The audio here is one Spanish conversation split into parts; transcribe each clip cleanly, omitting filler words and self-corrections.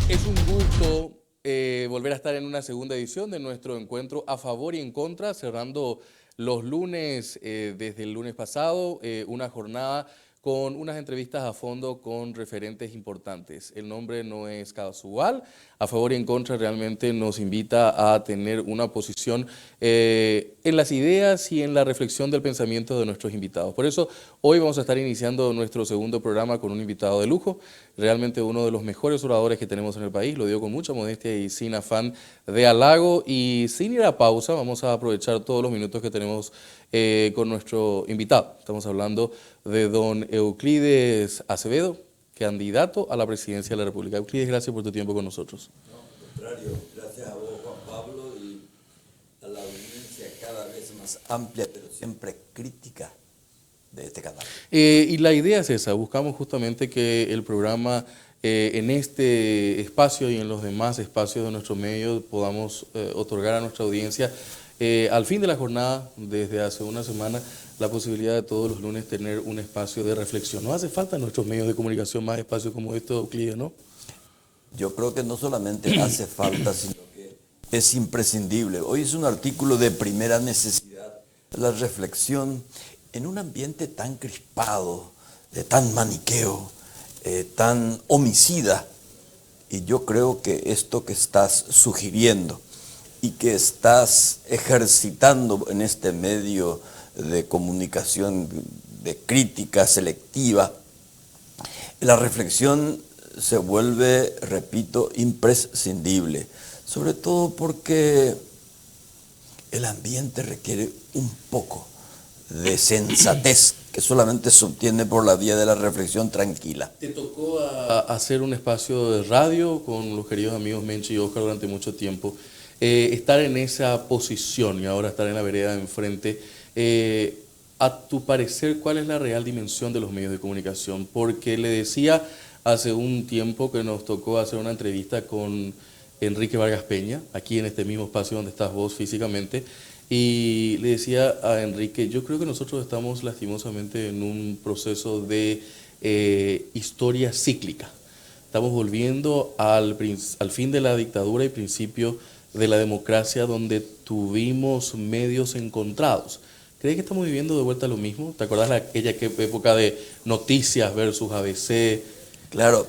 Es un gusto volver a estar en una segunda edición de nuestro encuentro a favor y en contra, cerrando los lunes, desde el lunes pasado, una jornada con unas entrevistas a fondo con referentes importantes. El nombre no es casual, a favor y en contra realmente nos invita a tener una posición en las ideas y en la reflexión del pensamiento de nuestros invitados. Por eso hoy vamos a estar iniciando nuestro segundo programa con un invitado de lujo, realmente uno de los mejores oradores que tenemos en el país, lo digo con mucha modestia y sin afán de halago, y sin ir a pausa vamos a aprovechar todos los minutos que tenemos con nuestro invitado. Estamos hablando de don Euclides Acevedo, candidato a la presidencia de la República. Euclides, gracias por tu tiempo con nosotros. No, al contrario, gracias a vos, Juan Pablo, y a la audiencia cada vez más amplia, pero siempre crítica de este canal. Y la idea es esa, buscamos justamente que el programa en este espacio y en los demás espacios de nuestro medio podamos otorgar a nuestra audiencia al fin de la jornada, desde hace una semana, la posibilidad de todos los lunes tener un espacio de reflexión. No hace falta en nuestros medios de comunicación más espacios como estos, Euclides, ¿no? Yo creo que no solamente hace falta, sino que es imprescindible. Hoy es un artículo de primera necesidad, la reflexión en un ambiente tan crispado, tan maniqueo, tan homicida. Y yo creo que esto que estás sugiriendo y que estás ejercitando en este medio de comunicación, de crítica selectiva, la reflexión se vuelve, repito, imprescindible, sobre todo porque el ambiente requiere un poco de sensatez que solamente se obtiene por la vía de la reflexión tranquila. Te tocó hacer un espacio de radio con los queridos amigos Menchi y Oscar durante mucho tiempo. Estar en esa posición y ahora estar en la vereda de enfrente, a tu parecer, ¿cuál es la real dimensión de los medios de comunicación? Porque le decía hace un tiempo que nos tocó hacer una entrevista con Enrique Vargas Peña, aquí en este mismo espacio donde estás vos físicamente, y le decía a Enrique, yo creo que nosotros estamos lastimosamente en un proceso de historia cíclica. Estamos volviendo al fin de la dictadura y principio de la democracia, donde tuvimos medios encontrados. ¿Crees que estamos viviendo de vuelta lo mismo? ¿Te acuerdas de aquella época de Noticias versus ABC? Claro,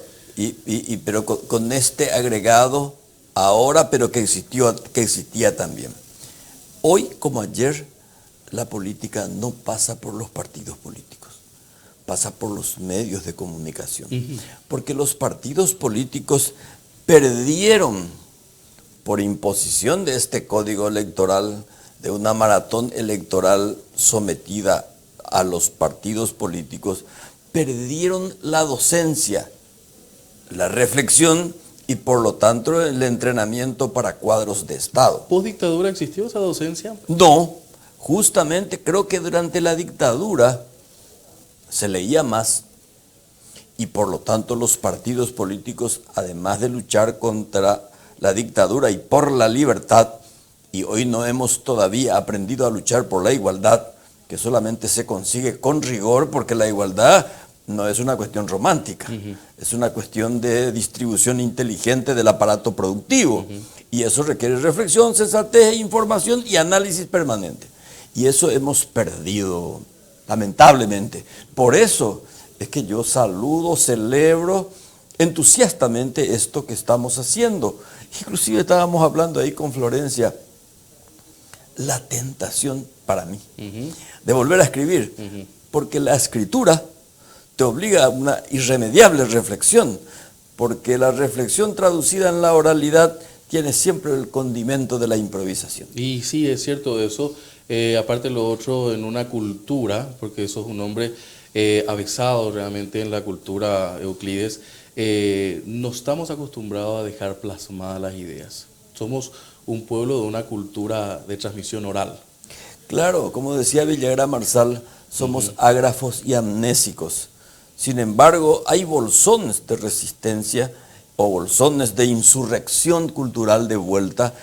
pero con este agregado ahora, pero que existía también. Hoy como ayer, la política no pasa por los partidos políticos, pasa por los medios de comunicación. Porque los partidos políticos perdieron, por imposición de este código electoral, de una maratón electoral sometida a los partidos políticos, perdieron la docencia, la reflexión y por lo tanto el entrenamiento para cuadros de Estado. ¿Post-dictadura existió esa docencia? No, justamente creo que durante la dictadura se leía más y por lo tanto los partidos políticos, además de luchar contra la dictadura y por la libertad, y hoy no hemos todavía aprendido a luchar por la igualdad, que solamente se consigue con rigor, porque la igualdad no es una cuestión romántica, es una cuestión de distribución inteligente del aparato productivo, y eso requiere reflexión, sensatez, información y análisis permanente. Y eso hemos perdido, lamentablemente. Por eso es que yo saludo, celebro entusiastamente esto que estamos haciendo. Inclusive estábamos hablando ahí con Florencia, la tentación para mí de volver a escribir, porque la escritura te obliga a una irremediable reflexión, porque la reflexión traducida en la oralidad tiene siempre el condimento de la improvisación. Y sí, es cierto eso. Aparte lo otro, en una cultura, porque sos un hombre avesado realmente en la cultura, Euclides, no estamos acostumbrados a dejar plasmadas las ideas. Somos un pueblo de una cultura de transmisión oral. Claro, como decía Villagrán Marsal, somos ágrafos y amnésicos. Sin embargo, hay bolsones de resistencia o bolsones de insurrección cultural de vuelta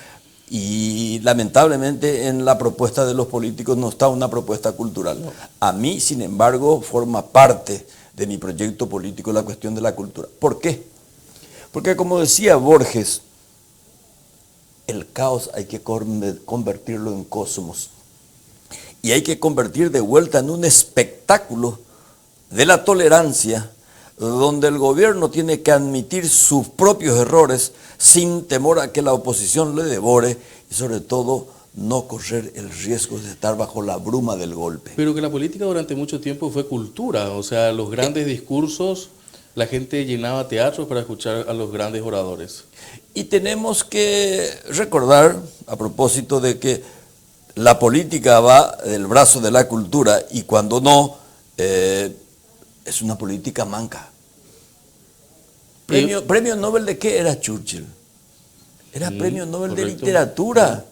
y lamentablemente en la propuesta de los políticos no está una propuesta cultural. No. A mí, sin embargo, forma parte de mi proyecto político la cuestión de la cultura. ¿Por qué? Porque como decía Borges, el caos hay que convertirlo en cosmos. Y hay que convertir de vuelta en un espectáculo de la tolerancia, donde el gobierno tiene que admitir sus propios errores sin temor a que la oposición le devore y sobre todo no correr el riesgo de estar bajo la bruma del golpe. Pero que la política durante mucho tiempo fue cultura, o sea, los grandes discursos, la gente llenaba teatros para escuchar a los grandes oradores. Y tenemos que recordar, a propósito de que la política va del brazo de la cultura y cuando no, es una política manca. ¿Premio Nobel de qué era Churchill? Era Premio Nobel de Literatura.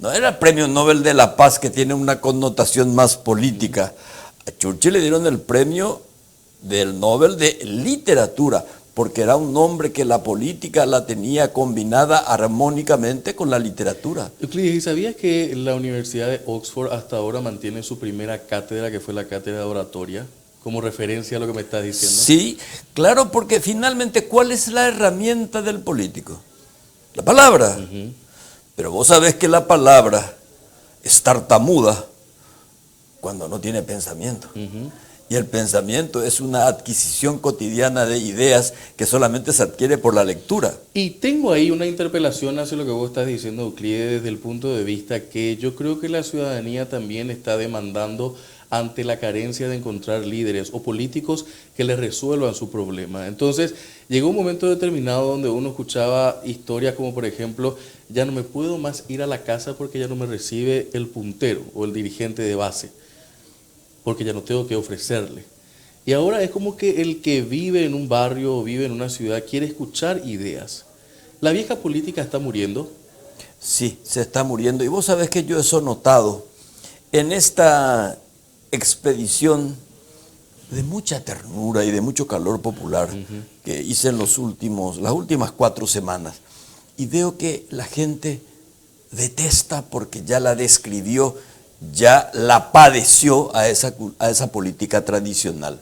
No era Premio Nobel de la Paz, que tiene una connotación más política. A Churchill le dieron el premio del Nobel de Literatura, porque era un hombre que la política la tenía combinada armónicamente con la literatura. Euclides, ¿y sabías que la Universidad de Oxford hasta ahora mantiene su primera cátedra, que fue la cátedra de oratoria, como referencia a lo que me estás diciendo? Sí, claro, porque finalmente, ¿cuál es la herramienta del político? La palabra. Pero vos sabés que la palabra es tartamuda cuando no tiene pensamiento. Y el pensamiento es una adquisición cotidiana de ideas que solamente se adquiere por la lectura. Y tengo ahí una interpelación hacia lo que vos estás diciendo, Euclides, desde el punto de vista que yo creo que la ciudadanía también está demandando ante la carencia de encontrar líderes o políticos que les resuelvan su problema. Entonces, llegó un momento determinado donde uno escuchaba historias como, por ejemplo, ya no me puedo más ir a la casa porque ya no me recibe el puntero o el dirigente de base, porque ya no tengo que ofrecerle. Y ahora es como que el que vive en un barrio o vive en una ciudad quiere escuchar ideas. ¿La vieja política está muriendo? Sí, se está muriendo. Y vos sabés que yo eso he notado en esta expedición de mucha ternura y de mucho calor popular que hice en las últimas 4 semanas. Y veo que la gente detesta porque ya la describió, ya la padeció a esa política tradicional.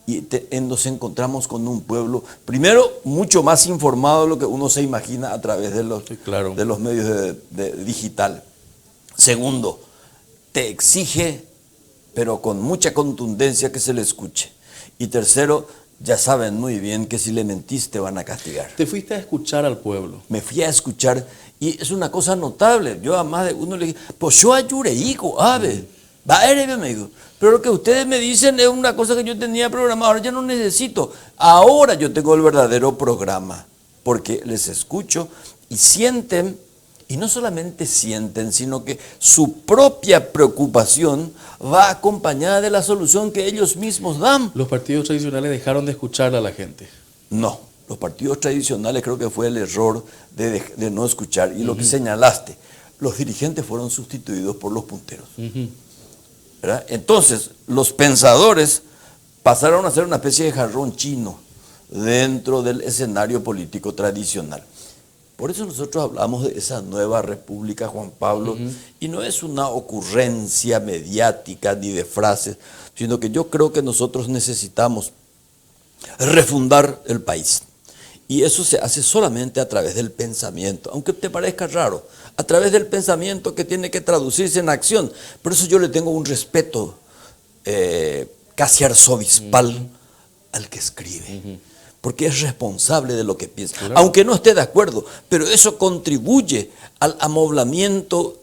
Y nos encontramos con un pueblo, primero, mucho más informado de lo que uno se imagina a través de los medios digital. Segundo, te exige, pero con mucha contundencia, que se le escuche. Y tercero, ya saben muy bien que si le mentís te van a castigar. Te fuiste a escuchar al pueblo. Me fui a escuchar y es una cosa notable. Yo a más de uno le dije, pues yo ayure, hijo, ave, va a ir, me dijo. Pero lo que ustedes me dicen es una cosa que yo tenía programada, ahora ya no necesito. Ahora yo tengo el verdadero programa, porque les escucho y sienten, y no solamente sienten, sino que su propia preocupación va acompañada de la solución que ellos mismos dan. ¿Los partidos tradicionales dejaron de escuchar a la gente? No, los partidos tradicionales creo que fue el error de no escuchar. Y lo que señalaste, los dirigentes fueron sustituidos por los punteros. ¿Verdad? Entonces, los pensadores pasaron a ser una especie de jarrón chino dentro del escenario político tradicional. Por eso nosotros hablamos de esa nueva república, Juan Pablo, y no es una ocurrencia mediática ni de frases, sino que yo creo que nosotros necesitamos refundar el país. Y eso se hace solamente a través del pensamiento, aunque te parezca raro, a través del pensamiento que tiene que traducirse en acción. Por eso yo le tengo un respeto casi arzobispal al que escribe. Porque es responsable de lo que piensa, aunque no esté de acuerdo, pero eso contribuye al amoblamiento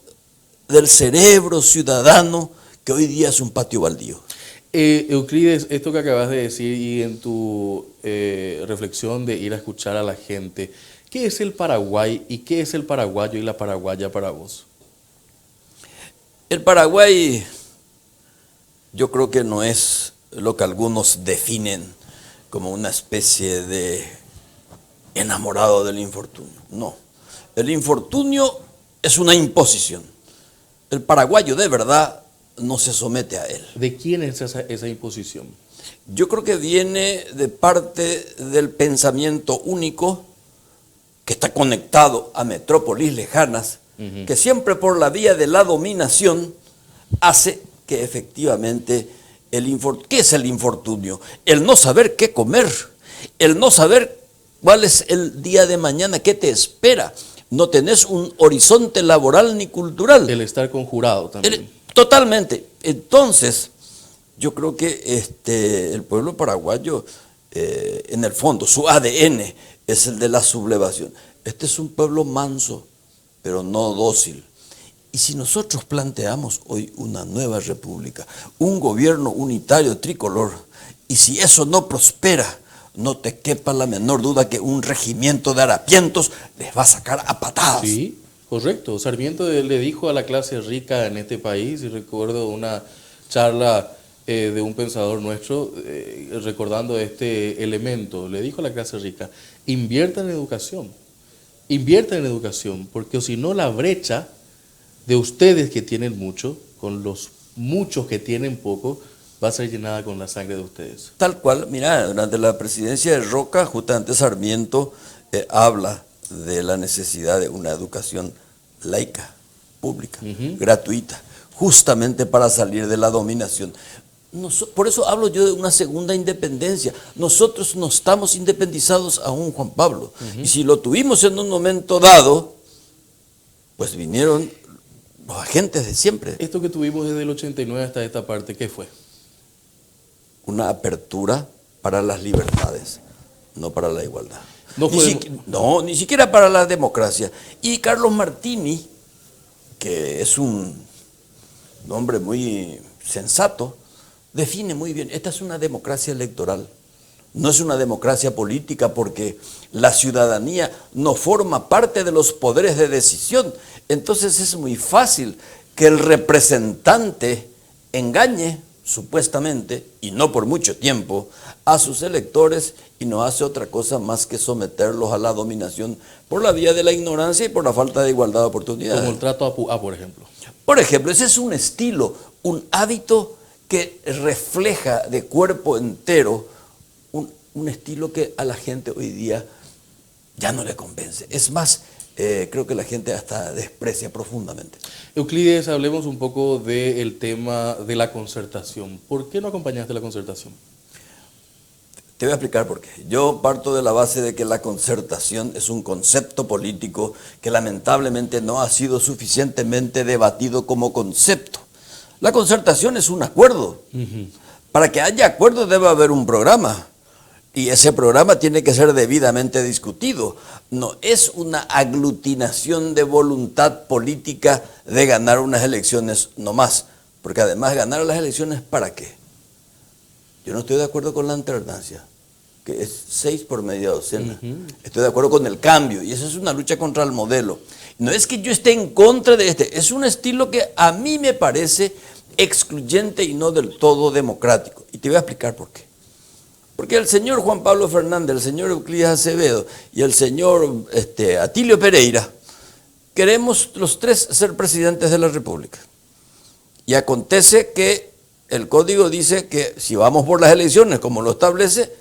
del cerebro ciudadano, que hoy día es un patio baldío. Euclides, esto que acabas de decir y en tu reflexión de ir a escuchar a la gente, ¿qué es el Paraguay y qué es el paraguayo y la paraguaya para vos? El Paraguay, yo creo que no es lo que algunos definen como una especie de enamorado del infortunio. No, el infortunio es una imposición. El paraguayo de verdad no se somete a él. ¿De quién es esa imposición? Yo creo que viene de parte del pensamiento único que está conectado a metrópolis lejanas, que siempre por la vía de la dominación hace que efectivamente ¿qué es el infortunio? El no saber qué comer, el no saber ¿Cuál es el día de mañana? ¿Qué te espera? No tenés un horizonte laboral ni cultural. El estar conjurado también. Totalmente. Entonces, yo creo que el pueblo paraguayo, en el fondo, su ADN es el de la sublevación. Este es un pueblo manso, pero no dócil. Y si nosotros planteamos hoy una nueva república, un gobierno unitario tricolor, y si eso no prospera, no te quepa la menor duda que un regimiento de harapientos les va a sacar a patadas. Sí, correcto. Sarmiento le dijo a la clase rica en este país, y recuerdo una charla de un pensador nuestro, recordando este elemento, le dijo a la clase rica: inviertan en educación, porque si no la brecha de ustedes que tienen mucho, con los muchos que tienen poco, va a ser llenada con la sangre de ustedes. Tal cual, mira, durante la presidencia de Roca, justamente Sarmiento habla de la necesidad de una educación laica, pública, gratuita, justamente para salir de la dominación. Por eso hablo yo de una segunda independencia. Nosotros no estamos independizados aún, Juan Pablo. Y si lo tuvimos en un momento dado, pues vinieron los agentes de siempre. Esto que tuvimos desde el 89 hasta esta parte, ¿qué fue? Una apertura para las libertades, no para la igualdad. Ni siquiera para la democracia. Y Carlos Martini, que es un hombre muy sensato, define muy bien, esta es una democracia electoral, no es una democracia política, porque la ciudadanía no forma parte de los poderes de decisión. Entonces es muy fácil que el representante engañe, supuestamente, y no por mucho tiempo, a sus electores, y no hace otra cosa más que someterlos a la dominación por la vía de la ignorancia y por la falta de igualdad de oportunidades. Como el trato a por ejemplo. Por ejemplo, ese es un estilo, un hábito que refleja de cuerpo entero un estilo que a la gente hoy día ya no le convence. Es más, creo que la gente hasta desprecia profundamente. Euclides, hablemos un poco del tema de la concertación. ¿Por qué no acompañaste la concertación? Te voy a explicar por qué. Yo parto de la base de que la concertación es un concepto político que lamentablemente no ha sido suficientemente debatido como concepto. La concertación es un acuerdo. Para que haya acuerdo debe haber un programa. Y ese programa tiene que ser debidamente discutido. No es una aglutinación de voluntad política de ganar unas elecciones nomás. Porque además, ganar las elecciones, ¿para qué? Yo no estoy de acuerdo con la alternancia, que es 6 por media docena. Estoy de acuerdo con el cambio, y esa es una lucha contra el modelo. No es que yo esté en contra de es un estilo que a mí me parece excluyente y no del todo democrático. Y te voy a explicar por qué. Porque el señor Juan Pablo Fernández, el señor Euclides Acevedo y el señor Atilio Pereira, queremos los tres ser presidentes de la República. Y acontece que el código dice que si vamos por las elecciones, como lo establece,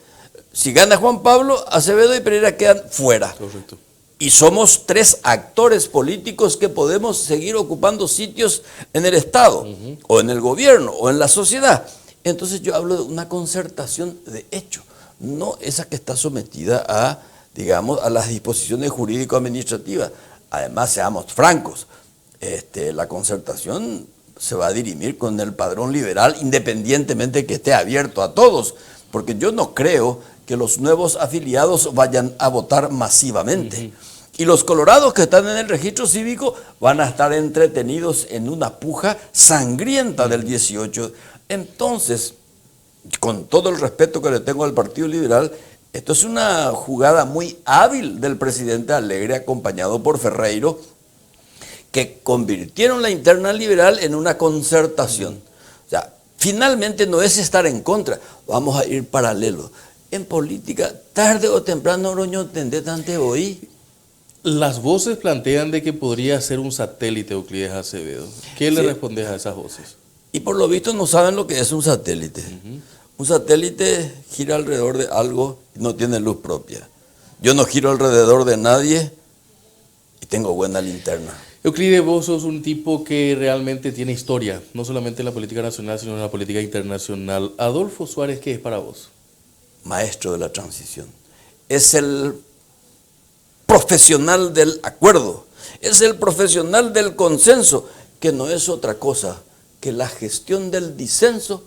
si gana Juan Pablo, Acevedo y Pereira quedan fuera. Correcto. Y somos tres actores políticos que podemos seguir ocupando sitios en el Estado, o en el gobierno, o en la sociedad. Entonces yo hablo de una concertación de hecho, no esa que está sometida a, digamos, a las disposiciones jurídico-administrativas. Además, seamos francos, la concertación se va a dirimir con el padrón liberal, independientemente de que esté abierto a todos, porque yo no creo que los nuevos afiliados vayan a votar masivamente. Y los colorados que están en el registro cívico van a estar entretenidos en una puja sangrienta del 18. Entonces, con todo el respeto que le tengo al Partido Liberal, esto es una jugada muy hábil del presidente Alegre, acompañado por Ferreiro, que convirtieron la interna liberal en una concertación. O sea, finalmente no es estar en contra, vamos a ir paralelo. En política, tarde o temprano, Oroño, tendré ante hoy. Las voces plantean de que podría ser un satélite Euclides Acevedo. ¿Qué le respondes a esas voces? Y por lo visto no saben lo que es un satélite. Un satélite gira alrededor de algo y no tiene luz propia. Yo no giro alrededor de nadie y tengo buena linterna. Euclides, vos sos un tipo que realmente tiene historia, no solamente en la política nacional, sino en la política internacional. Adolfo Suárez, ¿qué es para vos? Maestro de la transición. Es el profesional del acuerdo, es el profesional del consenso, que no es otra cosa que la gestión del disenso,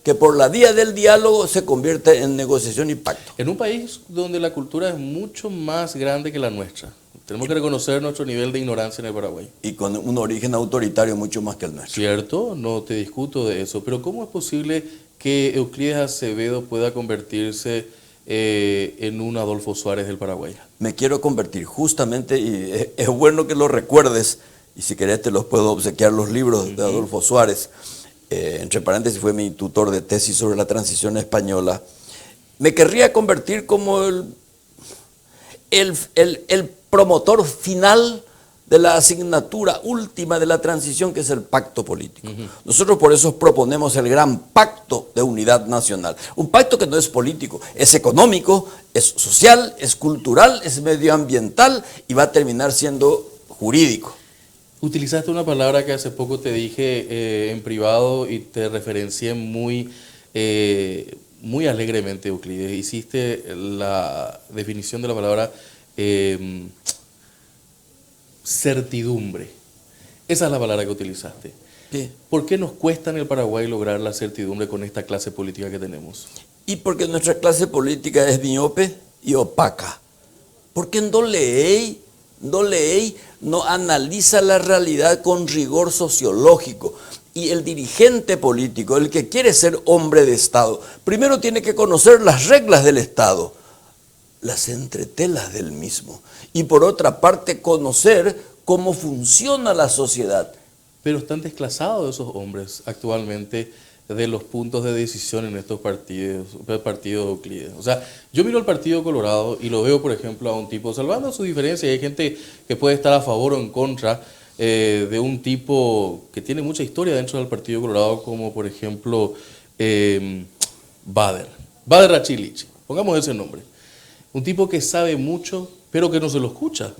que por la vía del diálogo se convierte en negociación y pacto. En un país donde la cultura es mucho más grande que la nuestra, tenemos que reconocer nuestro nivel de ignorancia en el Paraguay. Y con un origen autoritario mucho más que el nuestro. Cierto, no te discuto de eso, pero ¿cómo es posible que Euclides Acevedo pueda convertirse en un Adolfo Suárez del Paraguay? Me quiero convertir justamente, y es bueno que lo recuerdes, y si querés te los puedo obsequiar los libros de Adolfo Suárez. Entre paréntesis, fue mi tutor de tesis sobre la transición española. Me querría convertir como el promotor final de la asignatura última de la transición, que es el pacto político. Nosotros por eso proponemos el gran pacto de unidad nacional. Un pacto que no es político, es económico, es social, es cultural, es medioambiental y va a terminar siendo jurídico. Utilizaste una palabra que hace poco te dije en privado y te referencié muy alegremente, Euclides. Hiciste la definición de la palabra certidumbre. Esa es la palabra que utilizaste. Sí. ¿Por qué nos cuesta en el Paraguay lograr la certidumbre con esta clase política que tenemos? Y porque nuestra clase política es miope y opaca. Porque no leéis, no analiza la realidad con rigor sociológico. Y el dirigente político, el que quiere ser hombre de Estado, primero tiene que conocer las reglas del Estado, las entretelas del mismo. Y por otra parte, conocer cómo funciona la sociedad. Pero están desclasados esos hombres actualmente de los puntos de decisión en estos partidos Euclides. O sea, yo miro al Partido Colorado y lo veo, por ejemplo, a un tipo, salvando su diferencia, hay gente que puede estar a favor o en contra de un tipo que tiene mucha historia dentro del Partido Colorado, como por ejemplo Bader Rachilichi, pongamos ese nombre. Un tipo que sabe mucho, pero que no se lo escucha.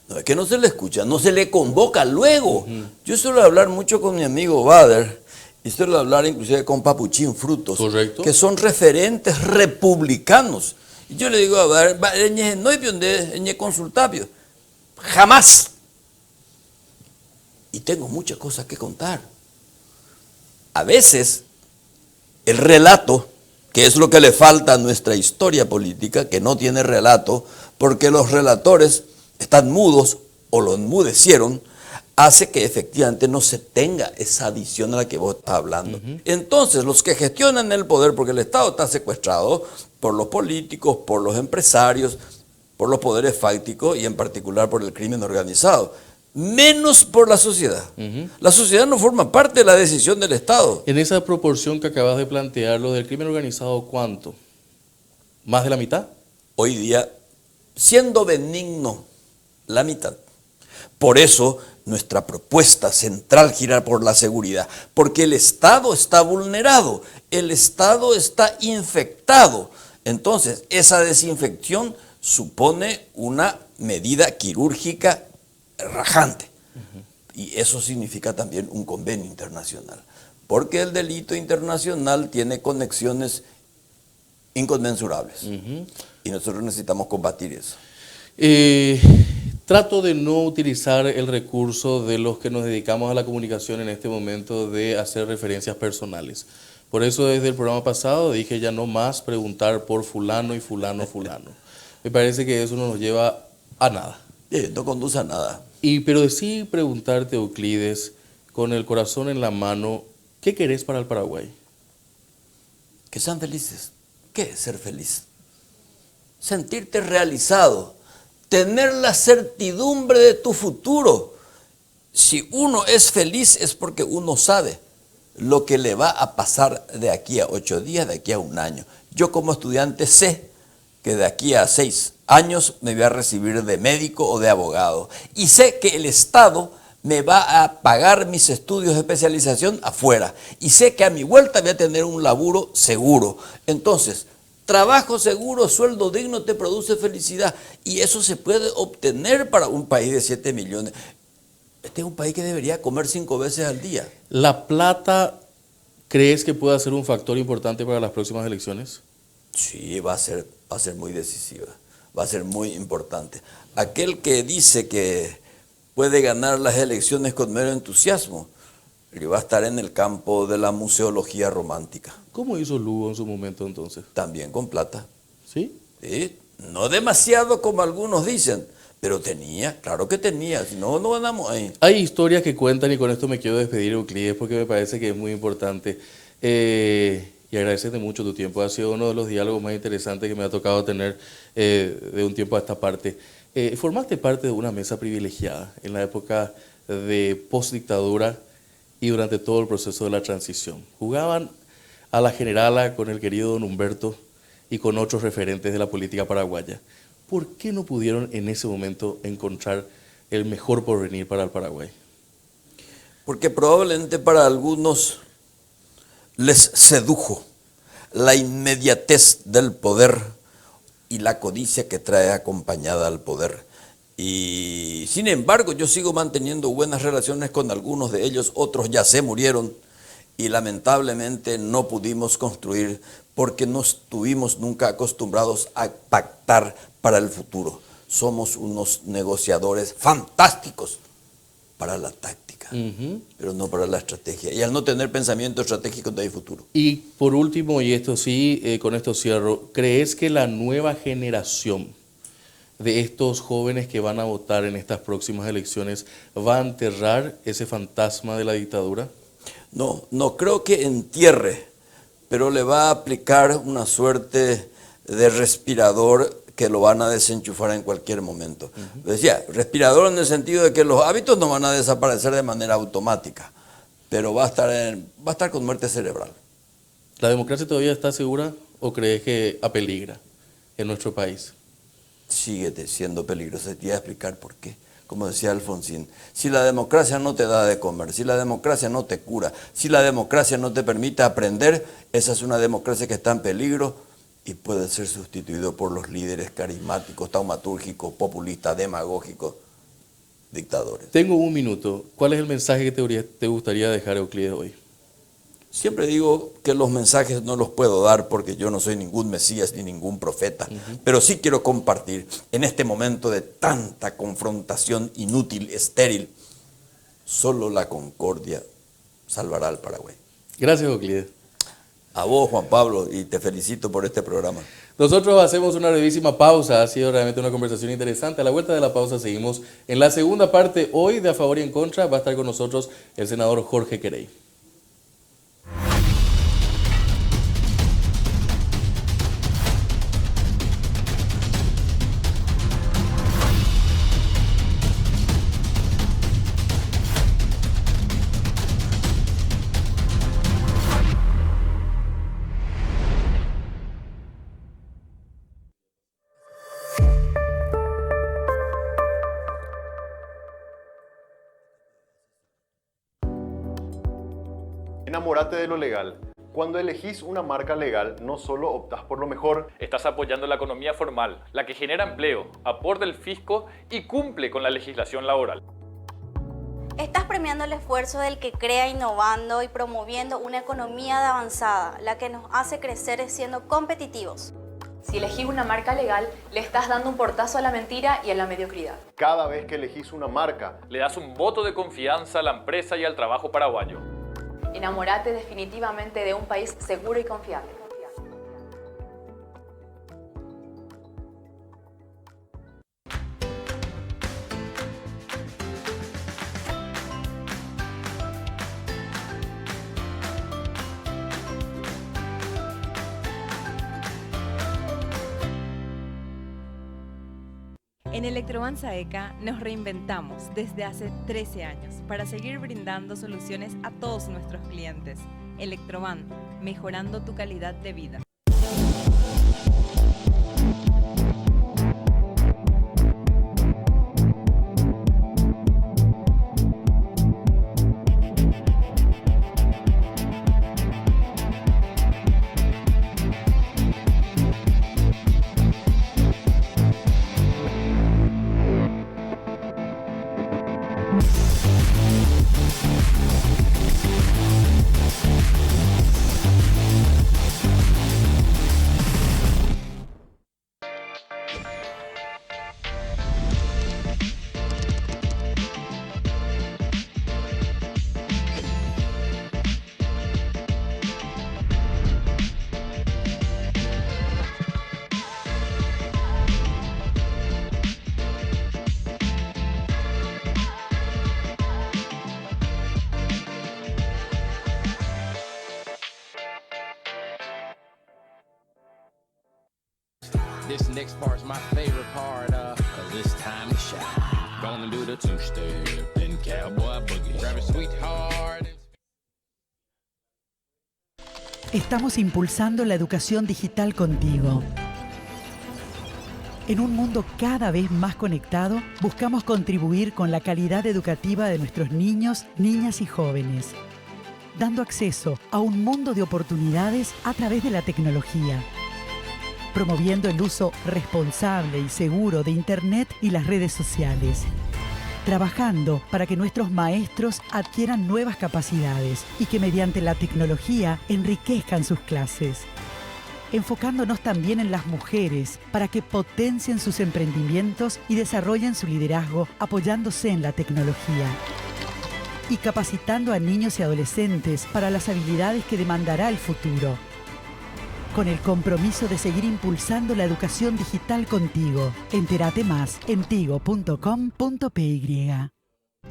No es que no se le escucha, no se le convoca luego. Yo suelo hablar mucho con mi amigo Bader, y suelo hablar inclusive con Papuchín Frutos, correcto, que son referentes republicanos. Y yo le digo a Bader, no hay donde consultapio. Jamás. Y tengo muchas cosas que contar. A veces, el relato, que es lo que le falta a nuestra historia política, que no tiene relato, porque los relatores están mudos o lo enmudecieron, hace que efectivamente no se tenga esa visión a la que vos estás hablando. Entonces, los que gestionan el poder, porque el Estado está secuestrado por los políticos, por los empresarios, por los poderes fácticos y en particular por el crimen organizado, menos por la sociedad. La sociedad no forma parte de la decisión del Estado. En esa proporción que acabas de plantear, lo del crimen organizado, ¿cuánto? ¿Más de la mitad? Hoy día, siendo benigno, la mitad. Por eso, nuestra propuesta central gira por la seguridad, porque el Estado está vulnerado, el Estado está infectado. Entonces, esa desinfección supone una medida quirúrgica rajante. Y eso significa también un convenio internacional, porque el delito internacional tiene conexiones inconmensurables. Y nosotros necesitamos combatir eso. Trato de no utilizar el recurso de los que nos dedicamos a la comunicación en este momento de hacer referencias personales. Por eso desde el programa pasado dije ya no más preguntar por fulano y fulano. Me parece que eso no nos lleva a nada. No conduce a nada. Pero sí preguntarte, Euclides, con el corazón en la mano, ¿qué querés para el Paraguay? Que sean felices. ¿Qué es ser feliz? Sentirte realizado, tener la certidumbre de tu futuro. Si uno es feliz es porque uno sabe lo que le va a pasar de aquí a 8 días, de aquí a 1 año. Yo como estudiante sé que de aquí a 6 años me voy a recibir de médico o de abogado. Y sé que el Estado me va a pagar mis estudios de especialización afuera. Y sé que a mi vuelta voy a tener un laburo seguro. Entonces, trabajo seguro, sueldo digno te produce felicidad. Y eso se puede obtener para un país de 7 millones. Este es un país que debería comer 5 veces al día. ¿La plata crees que pueda ser un factor importante para las próximas elecciones? Sí, va a ser muy decisiva. va a ser muy importante. Aquel que dice que puede ganar las elecciones con mero entusiasmo, que va a estar en el campo de la museología romántica. ¿Cómo hizo Lugo en su momento entonces? También con plata. ¿Sí? Sí, no demasiado como algunos dicen, pero tenía, claro que tenía, si no, no ganamos ahí. Hay historias que cuentan, y con esto me quiero despedir, Euclides, porque me parece que es muy importante. Y agradecerte mucho tu tiempo. Ha sido uno de los diálogos más interesantes que me ha tocado tener de un tiempo a esta parte. Formaste parte de una mesa privilegiada en la época de postdictadura y durante todo el proceso de la transición. Jugaban a la generala con el querido don Humberto y con otros referentes de la política paraguaya. ¿Por qué no pudieron en ese momento encontrar el mejor porvenir para el Paraguay? Porque probablemente para algunos les sedujo la inmediatez del poder y la codicia que trae acompañada al poder. Y sin embargo, yo sigo manteniendo buenas relaciones con algunos de ellos, otros ya se murieron y lamentablemente no pudimos construir porque no estuvimos nunca acostumbrados a pactar para el futuro. Somos unos negociadores fantásticos para la táctica, pero no para la estrategia. Y al no tener pensamiento estratégico no hay futuro. Y por último, y esto sí, con esto cierro, ¿crees que la nueva generación de estos jóvenes que van a votar en estas próximas elecciones va a enterrar ese fantasma de la dictadura? No, no creo que entierre, pero le va a aplicar una suerte de respirador que lo van a desenchufar en cualquier momento. Decía, respirador en el sentido de que los hábitos no van a desaparecer de manera automática, pero va a estar con muerte cerebral. ¿La democracia todavía está segura o crees que apeligra en nuestro país? Sigue siendo peligrosa, te voy a explicar por qué. Como decía Alfonsín, si la democracia no te da de comer, si la democracia no te cura, si la democracia no te permite aprender, esa es una democracia que está en peligro y puede ser sustituido por los líderes carismáticos, taumatúrgicos, populistas, demagógicos, dictadores. Tengo un minuto. ¿Cuál es el mensaje que te gustaría dejar, Euclides, hoy? Siempre digo que los mensajes no los puedo dar porque yo no soy ningún Mesías ni ningún profeta, pero sí quiero compartir en este momento de tanta confrontación inútil, estéril, solo la concordia salvará al Paraguay. Gracias, Euclides. A vos, Juan Pablo, y te felicito por este programa. Nosotros hacemos una brevísima pausa. Ha sido realmente una conversación interesante. A la vuelta de la pausa seguimos en la segunda parte. Hoy de A Favor y en Contra va a estar con nosotros el senador Jorge Querey. Enamórate de lo legal. Cuando elegís una marca legal, no solo optás por lo mejor, Estás apoyando la economía formal, la que genera empleo, aporta el fisco y cumple con la legislación laboral. Estás premiando el esfuerzo del que crea innovando y promoviendo una economía de avanzada, la que nos hace crecer siendo competitivos. Si elegís una marca legal, le estás dando un portazo a la mentira y a la mediocridad. cada vez que elegís una marca, Le das un voto de confianza a la empresa y al trabajo paraguayo. Enamórate definitivamente de un país seguro y confiable. En Electroban Saeca nos reinventamos desde hace 13 años para seguir brindando soluciones a todos nuestros clientes. Electroban, mejorando tu calidad de vida. This next part's my favorite part, 'cause it's time to shine. Gonna do the two-step, then cowboy boogie. Grab a sweetheart. Estamos impulsando la educación digital contigo. En un mundo cada vez más conectado, buscamos contribuir con la calidad educativa de nuestros niños, niñas y jóvenes, dando acceso a un mundo de oportunidades a través de la tecnología, promoviendo el uso responsable y seguro de Internet y las redes sociales, trabajando para que nuestros maestros adquieran nuevas capacidades y que mediante la tecnología enriquezcan sus clases, enfocándonos también en las mujeres para que potencien sus emprendimientos y desarrollen su liderazgo apoyándose en la tecnología, y capacitando a niños y adolescentes para las habilidades que demandará el futuro, con el compromiso de seguir impulsando la educación digital contigo. Entérate más en tigo.com.py.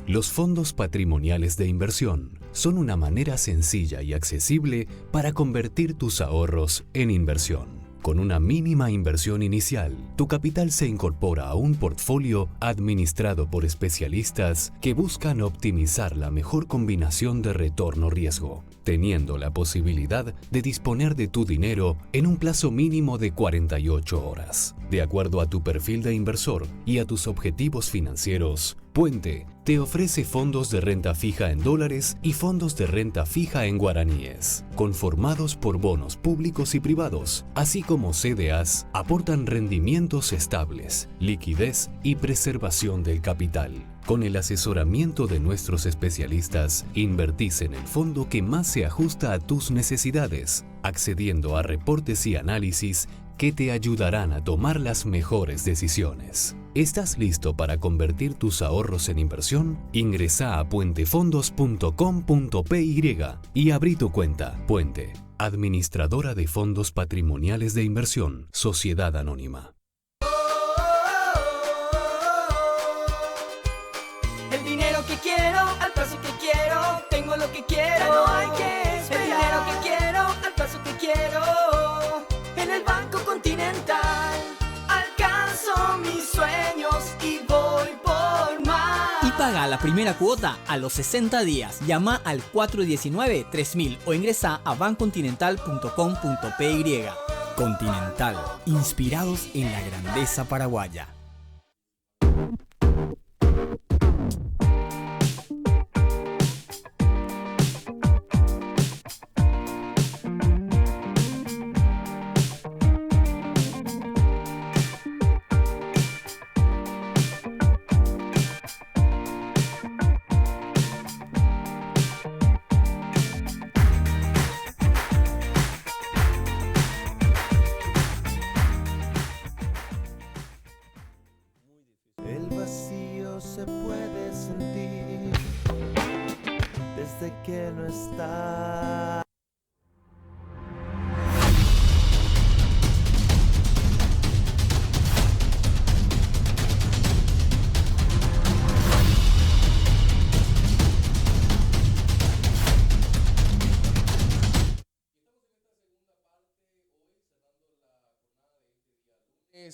Los fondos patrimoniales de inversión son una manera sencilla y accesible para convertir tus ahorros en inversión. Con una mínima inversión inicial, tu capital se incorpora a un portfolio administrado por especialistas que buscan optimizar la mejor combinación de retorno-riesgo, teniendo la posibilidad de disponer de tu dinero en un plazo mínimo de 48 horas. De acuerdo a tu perfil de inversor y a tus objetivos financieros, Puente te ofrece fondos de renta fija en dólares y fondos de renta fija en guaraníes, conformados por bonos públicos y privados, así como CDAs, aportan rendimientos estables, liquidez y preservación del capital. Con el asesoramiento de nuestros especialistas, invertís en el fondo que más se ajusta a tus necesidades, accediendo a reportes y análisis que te ayudarán a tomar las mejores decisiones. ¿Estás listo para convertir tus ahorros en inversión? Ingresa a puentefondos.com.py y abrí tu cuenta. Puente, administradora de fondos patrimoniales de inversión, Sociedad Anónima. El dinero que quiero, al paso que quiero, tengo lo que quiero. Ya no hay que esperar. El dinero que quiero, al paso que quiero, en el Banco Continental. Alcanzo mis sueños y voy por más. Y paga la primera cuota a los 60 días. Llama al 419-3000 o ingresa a bancontinental.com.py. Continental, inspirados en la grandeza paraguaya. El vacío se puede sentir desde que no está.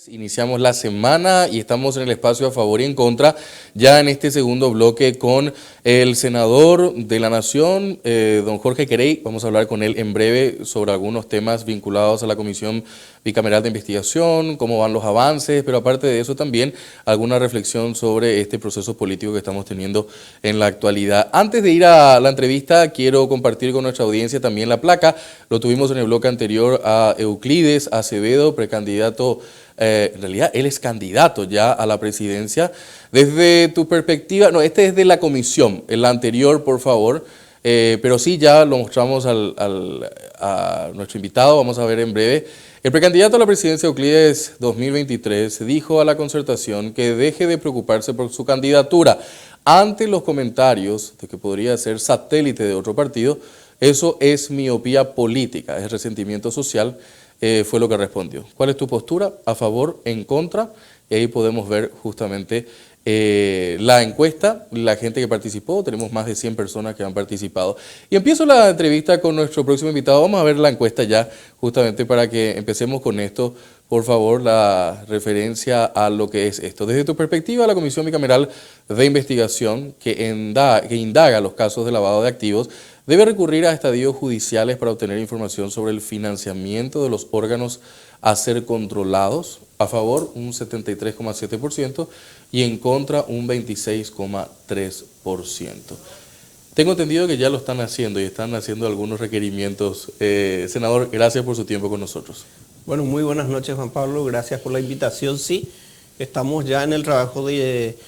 Iniciamos la semana y estamos en el espacio a favor y en contra, ya en este segundo bloque con el senador de la Nación, don Jorge Querey. Vamos a hablar con él en breve sobre algunos temas vinculados a la Comisión Bicameral de Investigación, cómo van los avances, pero aparte de eso también alguna reflexión sobre este proceso político que estamos teniendo en la actualidad. Antes de ir a la entrevista, quiero compartir con nuestra audiencia también la placa. Lo tuvimos en el bloque anterior a Euclides Acevedo, precandidato. En realidad, él es candidato ya a la presidencia. Desde tu perspectiva, no, este es de la comisión, el anterior, por favor, pero sí ya lo mostramos a nuestro invitado, vamos a ver en breve. El precandidato a la presidencia Euclides 2023 dijo a la Concertación que deje de preocuparse por su candidatura. Ante los comentarios de que podría ser satélite de otro partido, eso es miopía política, es resentimiento social. Fue lo que respondió. ¿Cuál es tu postura? ¿A favor? ¿En contra? Y ahí podemos ver justamente la encuesta, la gente que participó. Tenemos más de 100 personas que han participado. Y empiezo la entrevista con nuestro próximo invitado. Vamos a ver la encuesta ya, justamente para que empecemos con esto, por favor, la referencia a lo que es esto. Desde tu perspectiva, la Comisión Bicameral de Investigación, que indaga los casos de lavado de activos, debe recurrir a estadios judiciales para obtener información sobre el financiamiento de los órganos a ser controlados. A favor, un 73,7% y en contra, un 26,3%. Tengo entendido que ya lo están haciendo y están haciendo algunos requerimientos. Senador, gracias por su tiempo con nosotros. Bueno, muy buenas noches, Juan Pablo. Gracias por la invitación. Sí, estamos ya en el trabajo de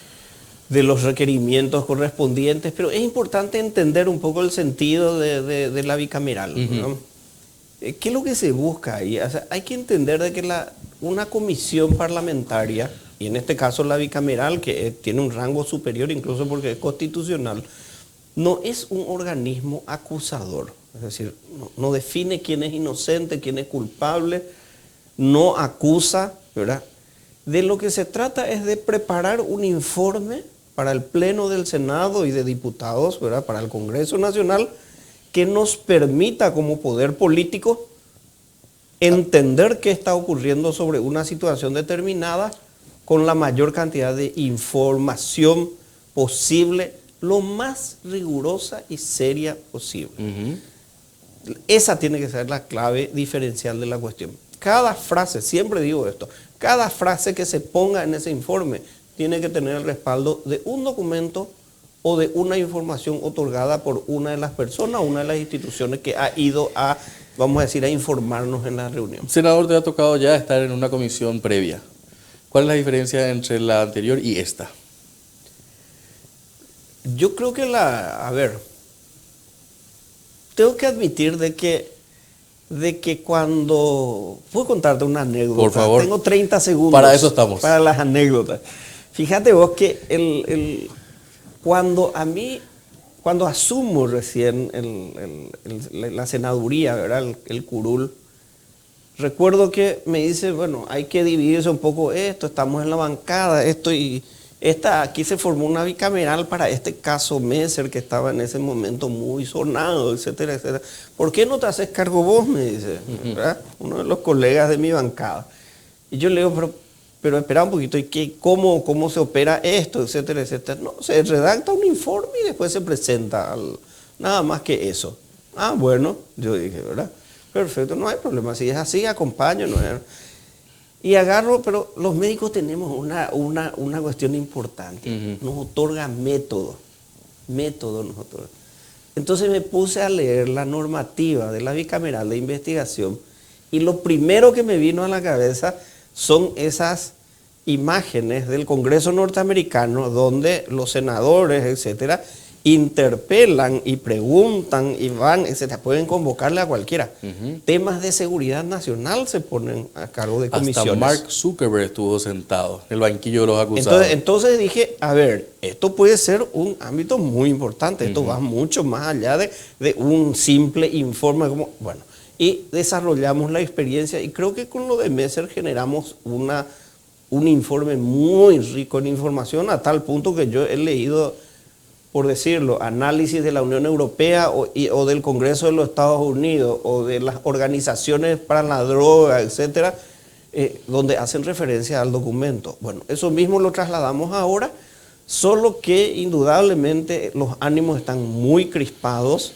los requerimientos correspondientes, pero es importante entender un poco el sentido de la bicameral, ¿no? ¿Qué es lo que se busca ahí? O sea, hay que entender de que una comisión parlamentaria, y en este caso la bicameral, que tiene un rango superior incluso porque es constitucional, no es un organismo acusador. Es decir, no define quién es inocente, quién es culpable, no acusa, ¿verdad? De lo que se trata es de preparar un informe para el Pleno del Senado y de Diputados, ¿verdad? Para el Congreso Nacional, que nos permita como poder político entender qué está ocurriendo sobre una situación determinada con la mayor cantidad de información posible, lo más rigurosa y seria posible. Esa tiene que ser la clave diferencial de la cuestión. Cada frase, siempre digo esto, cada frase que se ponga en ese informe tiene que tener el respaldo de un documento o de una información otorgada por una de las personas, una de las instituciones que ha ido a, vamos a decir, a informarnos en la reunión. Senador, te ha tocado ya estar en una comisión previa. ¿Cuál es la diferencia entre la anterior y esta? Yo creo que tengo que admitir de que cuando... Puedo contarte una anécdota. Por favor. Tengo 30 segundos. Para eso estamos. Para las anécdotas. Fíjate vos que cuando asumo recién la senaduría, ¿verdad? El curul, recuerdo que me dice, bueno, hay que dividirse un poco esto, estamos en la bancada, aquí se formó una bicameral para este caso Messer, que estaba en ese momento muy sonado, etcétera, etcétera. ¿Por qué no te haces cargo vos? Me dice, ¿verdad? Uno de los colegas de mi bancada. Y yo le digo, pero espera un poquito, ¿y cómo se opera esto, etcétera, etcétera? No, se redacta un informe y después se presenta, nada más que eso. Ah, bueno, yo dije, ¿verdad? Perfecto, no hay problema, si es así, acompaño, no es... Y agarro, pero los médicos tenemos una cuestión importante. Nos otorga método nos otorga. Entonces me puse a leer la normativa de la bicameral de investigación y lo primero que me vino a la cabeza son esas imágenes del Congreso norteamericano donde los senadores, etcétera, interpelan y preguntan y van, etcétera, pueden convocarle a cualquiera. Temas de seguridad nacional se ponen a cargo de comisiones. Hasta Mark Zuckerberg estuvo sentado en el banquillo de los acusados. Entonces dije, a ver, esto puede ser un ámbito muy importante, esto va mucho más allá de un simple informe. Bueno, y desarrollamos la experiencia y creo que con lo de Messer generamos un informe muy rico en información a tal punto que yo he leído, por decirlo, análisis de la Unión Europea o del Congreso de los Estados Unidos o de las organizaciones para la droga, etcétera, donde hacen referencia al documento. Bueno, eso mismo lo trasladamos ahora, solo que indudablemente los ánimos están muy crispados.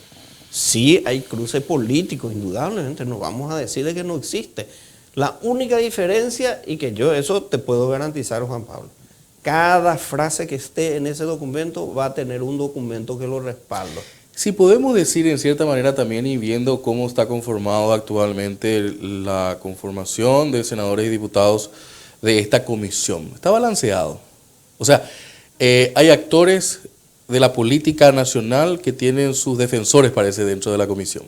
Sí hay cruce político, indudablemente, no vamos a decir de que no existe. La única diferencia, y que yo eso te puedo garantizar, Juan Pablo, cada frase que esté en ese documento va a tener un documento que lo respalde. Si podemos decir en cierta manera también, y viendo cómo está conformado actualmente la conformación de senadores y diputados de esta comisión, está balanceado. O sea, hay actores de la política nacional que tienen sus defensores, parece, dentro de la comisión.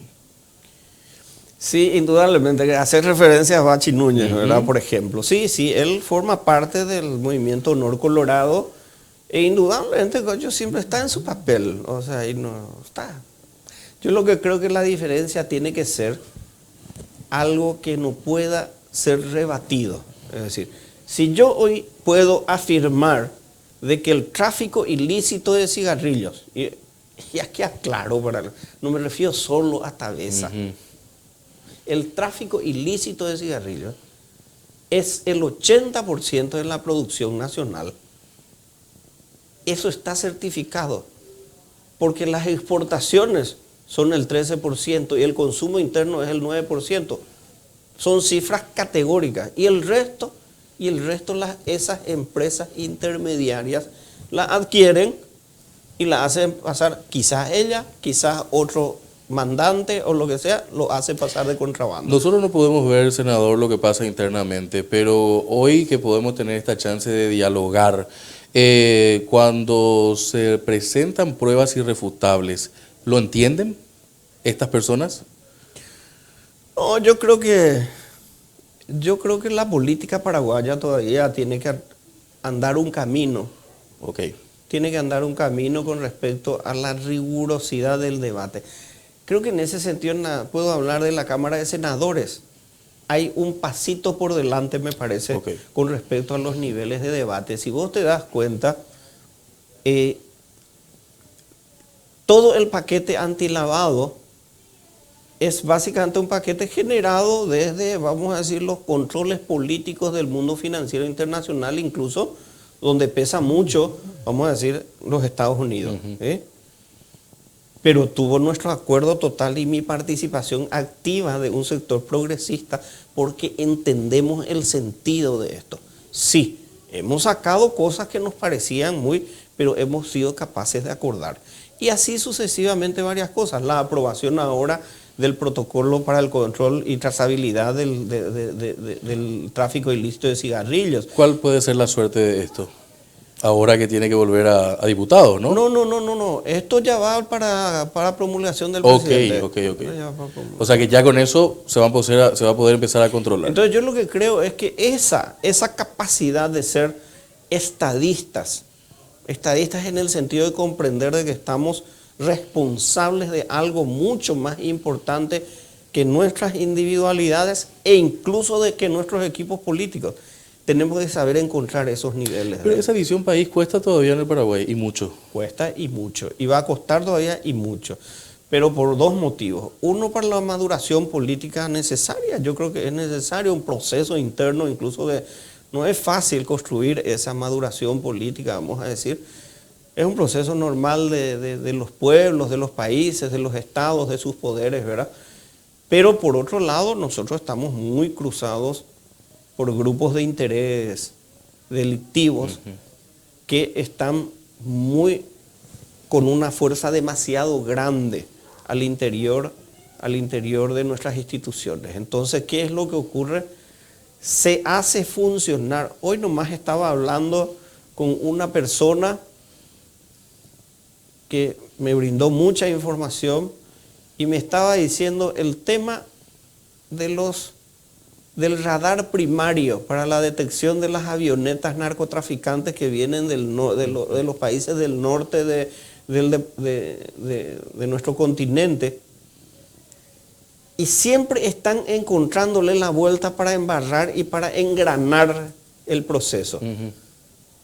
Sí, indudablemente, hacer referencia a Bachi Núñez, ¿verdad? Por ejemplo. Sí, él forma parte del movimiento Honor Colorado e indudablemente Goyo siempre está en su papel, o sea, ahí no está. Yo lo que creo que la diferencia tiene que ser algo que no pueda ser rebatido. Es decir, si yo hoy puedo afirmar de que el tráfico ilícito de cigarrillos, y aquí aclaro, no me refiero solo a Tabesa, el tráfico ilícito de cigarrillos es el 80% de la producción nacional. Eso está certificado, porque las exportaciones son el 13% y el consumo interno es el 9%. Son cifras categóricas. Y el resto esas empresas intermediarias la adquieren y la hacen pasar, quizás ella, quizás otro mandante o lo que sea, lo hace pasar de contrabando. Nosotros no podemos ver, senador, lo que pasa internamente, pero hoy que podemos tener esta chance de dialogar, cuando se presentan pruebas irrefutables, ¿lo entienden estas personas? No, yo creo que la política paraguaya todavía tiene que andar un camino. Okay. Tiene que andar un camino con respecto a la rigurosidad del debate. Creo que en ese sentido puedo hablar de la Cámara de Senadores. Hay un pasito por delante, me parece, con respecto a los niveles de debate. Si vos te das cuenta, todo el paquete antilavado es básicamente un paquete generado desde, vamos a decir, los controles políticos del mundo financiero internacional, incluso donde pesa mucho, vamos a decir, los Estados Unidos. Pero tuvo nuestro acuerdo total y mi participación activa de un sector progresista porque entendemos el sentido de esto. Sí, hemos sacado cosas que nos parecían pero hemos sido capaces de acordar. Y así sucesivamente varias cosas. La aprobación ahora del protocolo para el control y trazabilidad del tráfico ilícito de cigarrillos. ¿Cuál puede ser la suerte de esto? Ahora que tiene que volver a diputado, ¿no? No. Esto ya va para promulgación del presidente. Ok. O sea que ya con eso se va a poder empezar a controlar. Entonces yo lo que creo es que esa capacidad de ser estadistas en el sentido de comprender de que estamos responsables de algo mucho más importante que nuestras individualidades e incluso de que nuestros equipos políticos. Tenemos que saber encontrar esos niveles. Pero esa visión país cuesta todavía en el Paraguay, y mucho. Cuesta y mucho. Y va a costar todavía y mucho. Pero por dos motivos. Uno, para la maduración política necesaria. Yo creo que es necesario un proceso interno, incluso no es fácil construir esa maduración política, vamos a decir. Es un proceso normal de los pueblos, de los países, de los estados, de sus poderes, ¿verdad? Pero por otro lado, nosotros estamos muy cruzados por grupos de interés delictivos que están con una fuerza demasiado grande al interior de nuestras instituciones. Entonces, ¿qué es lo que ocurre? Se hace funcionar. Hoy nomás estaba hablando con una persona que me brindó mucha información y me estaba diciendo el tema del radar primario para la detección de las avionetas narcotraficantes que vienen de los países del norte de nuestro continente, y siempre están encontrándole la vuelta para embarrar y para engranar el proceso.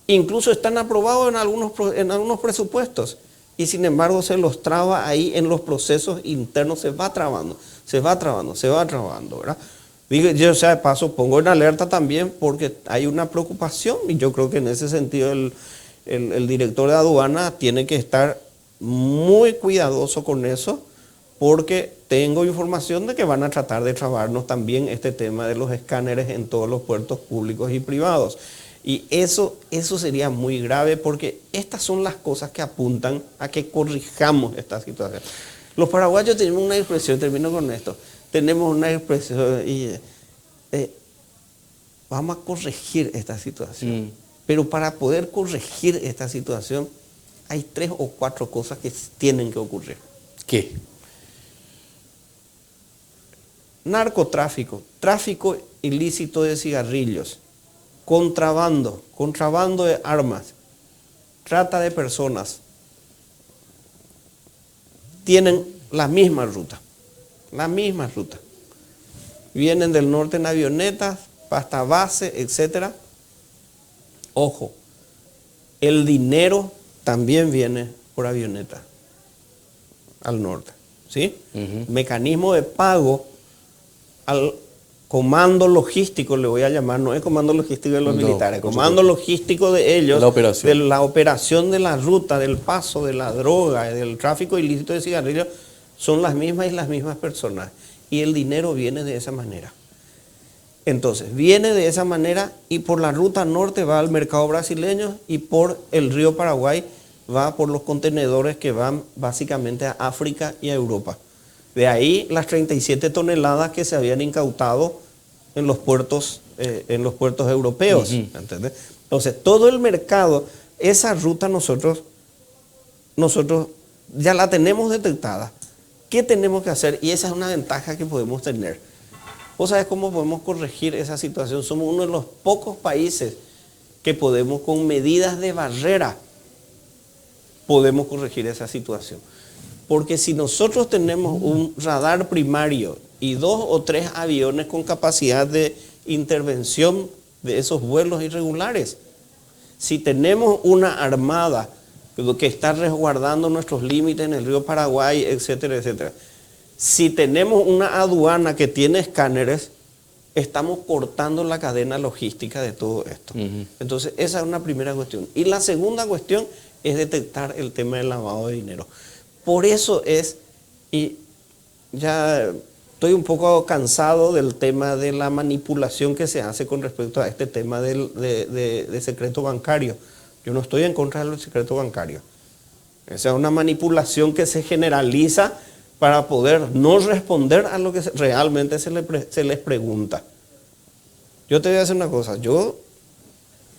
Incluso están aprobados en algunos presupuestos y sin embargo se los traba ahí en los procesos internos, se va trabando, ¿verdad? Digo, yo, o sea, de paso pongo en alerta también porque hay una preocupación y yo creo que en ese sentido el director de aduana tiene que estar muy cuidadoso con eso, porque tengo información de que van a tratar de trabarnos también este tema de los escáneres en todos los puertos públicos y privados. Y eso sería muy grave porque estas son las cosas que apuntan a que corrijamos esta situación. Los paraguayos tenemos una expresión, termino con esto, tenemos una expresión y vamos a corregir esta situación. Pero para poder corregir esta situación hay 3 o 4 cosas que tienen que ocurrir. ¿Qué? Narcotráfico, tráfico ilícito de cigarrillos, contrabando de armas, trata de personas, tienen la misma ruta. Vienen del norte en avionetas, hasta base, etc. Ojo, el dinero también viene por avioneta al norte, ¿sí? Mecanismo de pago comando logístico, le voy a llamar, no es comando logístico de los militares, comando logístico de ellos, de la operación de la ruta, del paso de la droga, del tráfico ilícito de cigarrillos, son las mismas y las mismas personas. Y el dinero viene de esa manera. Entonces, viene de esa manera y por la ruta norte va al mercado brasileño y por el río Paraguay va por los contenedores que van básicamente a África y a Europa. De ahí las 37 toneladas que se habían incautado en los puertos europeos. ¿Entendés? Entonces, todo el mercado, esa ruta nosotros ya la tenemos detectada. ¿Qué tenemos que hacer? Y esa es una ventaja que podemos tener. ¿Vos sabés cómo podemos corregir esa situación? Somos uno de los pocos países que podemos, con medidas de barrera, podemos corregir esa situación. Porque si nosotros tenemos un radar primario y 2 o 3 aviones con capacidad de intervención de esos vuelos irregulares, si tenemos una armada que está resguardando nuestros límites en el río Paraguay, etcétera, etcétera, si tenemos una aduana que tiene escáneres, estamos cortando la cadena logística de todo esto. Entonces, esa es una primera cuestión. Y la segunda cuestión es detectar el tema del lavado de dinero. Por eso es, y ya estoy un poco cansado del tema de la manipulación que se hace con respecto a este tema de secreto bancario. Yo no estoy en contra del secreto bancario. Esa es una manipulación que se generaliza para poder no responder a lo que realmente se les pregunta. Yo te voy a decir una cosa, yo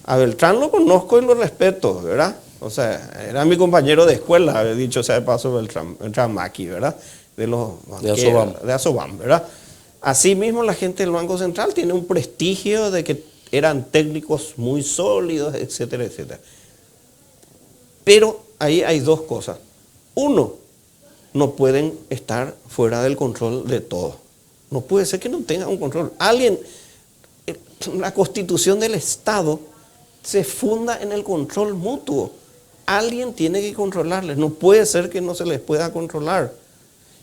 a Beltrán lo conozco y lo respeto, ¿verdad? O sea, era mi compañero de escuela, dicho sea de paso, Beltrán Maki, ¿verdad? De Asobam, ¿verdad? Asimismo, la gente del Banco Central tiene un prestigio de que eran técnicos muy sólidos, etcétera, etcétera. Pero ahí hay dos cosas. Uno, no pueden estar fuera del control de todo. No puede ser que no tengan un control. La constitución del Estado se funda en el control mutuo. Alguien tiene que controlarles. No puede ser que no se les pueda controlar.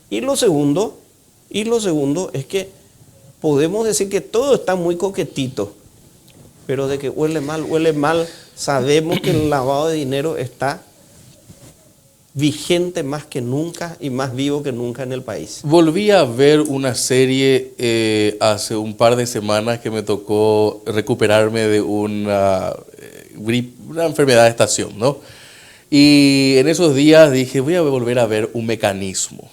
Y lo segundo es que podemos decir que todo está muy coquetito, pero de que huele mal, sabemos que el lavado de dinero está vigente más que nunca y más vivo que nunca en el país. Volví a ver una serie hace un par de semanas que me tocó recuperarme de una enfermedad de estación, ¿no? Y en esos días dije, voy a volver a ver Un Mecanismo.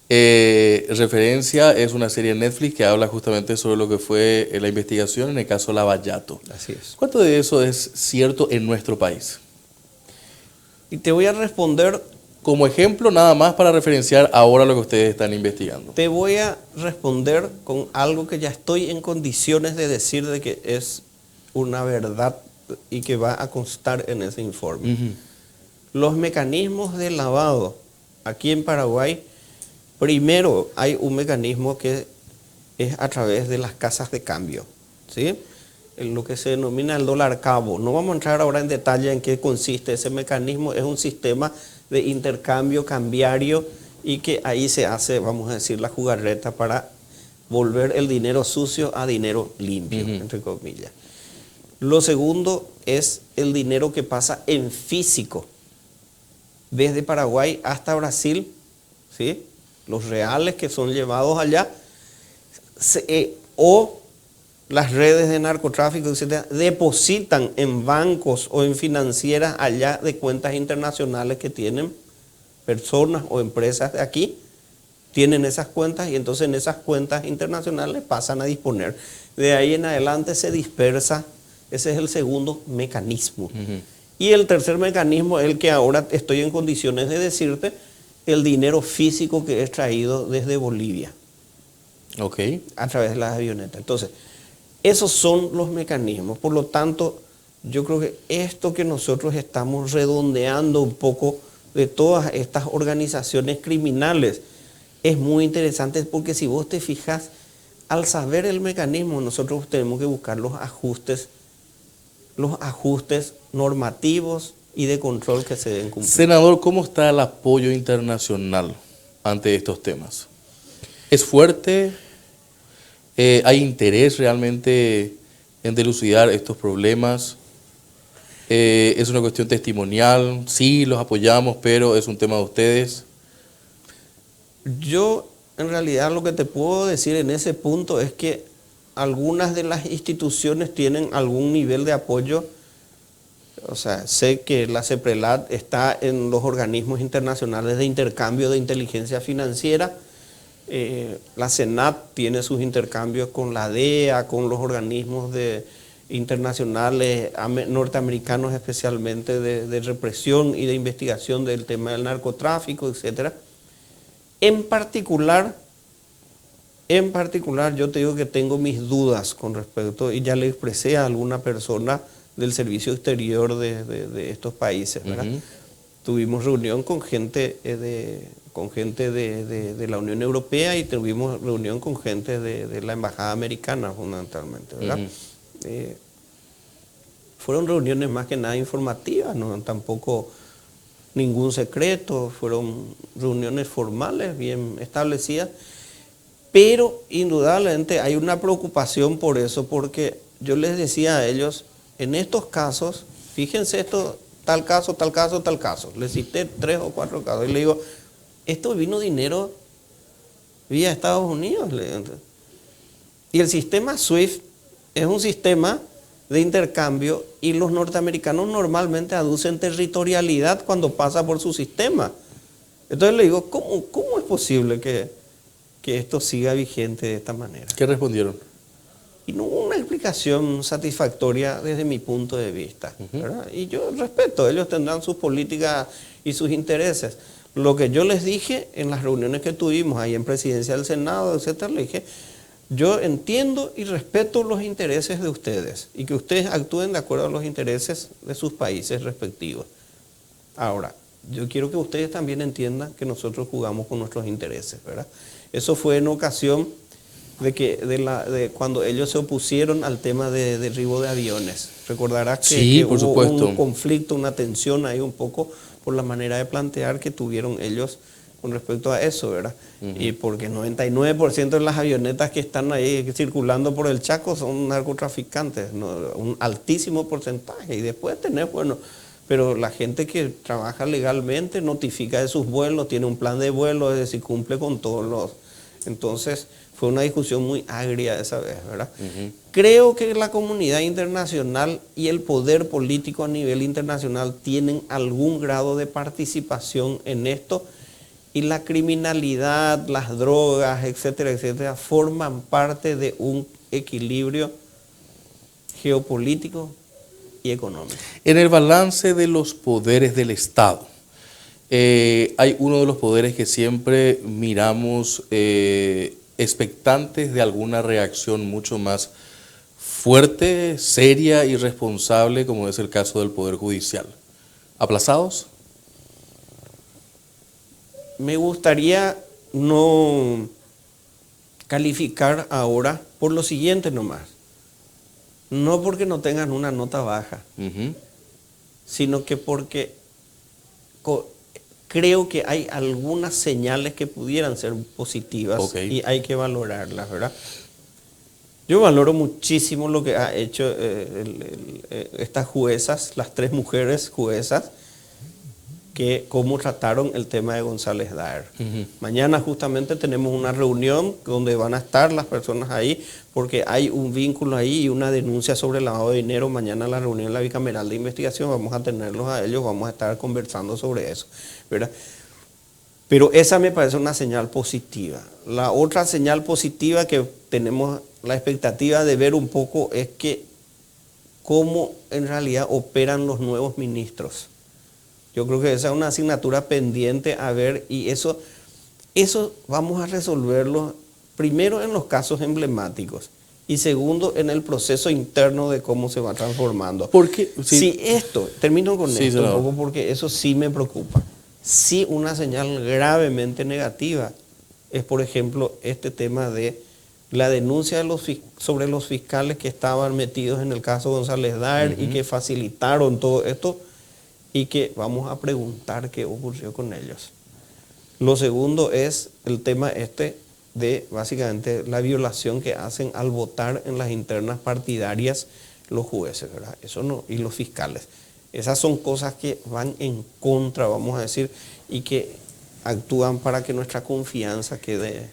Referencia es una serie en Netflix que habla justamente sobre lo que fue la investigación en el caso Lavallato. Así es. ¿Cuánto de eso es cierto en nuestro país? Y te voy a responder como ejemplo nada más para referenciar ahora lo que ustedes están investigando. Te voy a responder con algo que ya estoy en condiciones de decir de que es una verdad y que va a constar en ese informe. Los mecanismos de lavado aquí en Paraguay, primero hay un mecanismo que es a través de las casas de cambio, ¿sí? En lo que se denomina el dólar cabo. No vamos a entrar ahora en detalle en qué consiste ese mecanismo. Es un sistema de intercambio cambiario y que ahí se hace, vamos a decir, la jugarreta para volver el dinero sucio a dinero limpio, entre comillas. Lo segundo es el dinero que pasa en físico, desde Paraguay hasta Brasil, ¿sí? Los reales que son llevados allá, o las redes de narcotráfico, etcétera, depositan en bancos o en financieras allá de cuentas internacionales que tienen personas o empresas de aquí, tienen esas cuentas y entonces en esas cuentas internacionales pasan a disponer. De ahí en adelante se dispersa, ese es el segundo mecanismo. Y el tercer mecanismo es el que ahora estoy en condiciones de decirte, el dinero físico que es traído desde Bolivia. A través de las avionetas. Entonces, esos son los mecanismos. Por lo tanto, yo creo que esto que nosotros estamos redondeando un poco de todas estas organizaciones criminales es muy interesante porque si vos te fijas, al saber el mecanismo, nosotros tenemos que buscar los ajustes normativos y de control que se deben cumplir. Senador, ¿cómo está el apoyo internacional ante estos temas? ¿Es fuerte? ¿Hay interés realmente en dilucidar estos problemas? ¿Es una cuestión testimonial? Sí, los apoyamos, pero es un tema de ustedes. Yo, en realidad, lo que te puedo decir en ese punto es que algunas de las instituciones tienen algún nivel de apoyo. O sea, sé que la CEPRELAT está en los organismos internacionales de intercambio de inteligencia financiera. La CENAT tiene sus intercambios con la DEA, con los organismos internacionales norteamericanos, especialmente de represión y de investigación del tema del narcotráfico, etc. En particular, yo te digo que tengo mis dudas con respecto, y ya le expresé a alguna persona del servicio exterior de estos países, ¿verdad? Tuvimos reunión con gente de la Unión Europea y tuvimos reunión con gente de la Embajada Americana, fundamentalmente, ¿verdad? Fueron reuniones más que nada informativas, no tampoco ningún secreto, fueron reuniones formales, bien establecidas, pero indudablemente hay una preocupación por eso, porque yo les decía a ellos, en estos casos, fíjense esto, tal caso, tal caso, tal caso. Les cité 3 o 4 casos y le digo, esto vino dinero vía Estados Unidos. Y el sistema SWIFT es un sistema de intercambio y los norteamericanos normalmente aducen territorialidad cuando pasa por su sistema. Entonces le digo, ¿cómo es posible que esto siga vigente de esta manera? ¿Qué respondieron? Y no hubo una explicación satisfactoria desde mi punto de vista, ¿verdad? Y yo respeto, ellos tendrán sus políticas y sus intereses. Lo que yo les dije en las reuniones que tuvimos ahí en Presidencia del Senado, etcétera, le dije, yo entiendo y respeto los intereses de ustedes y que ustedes actúen de acuerdo a los intereses de sus países respectivos. Ahora, yo quiero que ustedes también entiendan que nosotros jugamos con nuestros intereses, ¿verdad? Eso fue en ocasión de cuando ellos se opusieron al tema de derribo de aviones. Recordarás que, sí, que por hubo supuesto. un conflicto, una tensión ahí un poco por la manera de plantear que tuvieron ellos con respecto a eso, ¿verdad? Y porque 99% de las avionetas que están ahí circulando por el Chaco son narcotraficantes, ¿no? Un altísimo porcentaje. Y después tenés, bueno, pero la gente que trabaja legalmente notifica de sus vuelos, tiene un plan de vuelo, es decir, cumple con todos los... Entonces, fue una discusión muy agria esa vez, ¿verdad? Creo que la comunidad internacional y el poder político a nivel internacional tienen algún grado de participación en esto y la criminalidad, las drogas, etcétera, etcétera, forman parte de un equilibrio geopolítico y económico. En el balance de los poderes del Estado, hay uno de los poderes que siempre miramos expectantes de alguna reacción mucho más fuerte, seria y responsable, como es el caso del Poder Judicial. ¿Aplazados? Me gustaría no calificar ahora por lo siguiente nomás. No porque no tengan una nota baja, sino que porque creo que hay algunas señales que pudieran ser positivas y hay que valorarlas, ¿verdad? Yo valoro muchísimo lo que ha hecho estas juezas, las 3 mujeres juezas, que cómo trataron el tema de González Daer. Mañana justamente tenemos una reunión donde van a estar las personas ahí porque hay un vínculo ahí y una denuncia sobre lavado de dinero. Mañana la reunión en la bicameral de investigación vamos a tenerlos a ellos, vamos a estar conversando sobre eso, ¿verdad? Pero esa me parece una señal positiva. La otra señal positiva que tenemos la expectativa de ver un poco es que cómo en realidad operan los nuevos ministros. Yo creo que esa es una asignatura pendiente a ver y eso vamos a resolverlo primero en los casos emblemáticos y segundo en el proceso interno de cómo se va transformando. Porque si esto, termino con esto un poco porque eso sí me preocupa. Sí, una señal gravemente negativa es, por ejemplo, este tema de la denuncia sobre los fiscales que estaban metidos en el caso González Daer y que facilitaron todo esto y que vamos a preguntar qué ocurrió con ellos. Lo segundo es el tema de básicamente la violación que hacen al votar en las internas partidarias los jueces, ¿verdad? Eso no, y los fiscales. Esas son cosas que van en contra, vamos a decir, y que actúan para que nuestra confianza quede.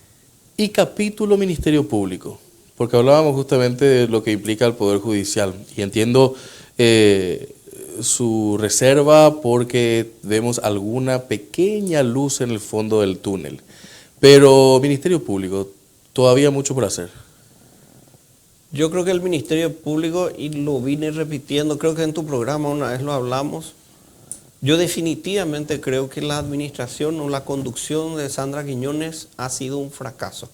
Y capítulo Ministerio Público, porque hablábamos justamente de lo que implica el Poder Judicial, y entiendo su reserva porque vemos alguna pequeña luz en el fondo del túnel. Pero Ministerio Público, todavía mucho por hacer. Yo creo que el Ministerio Público, y lo vine repitiendo, creo que en tu programa una vez lo hablamos, yo definitivamente creo que la administración o la conducción de Sandra Quiñones ha sido un fracaso.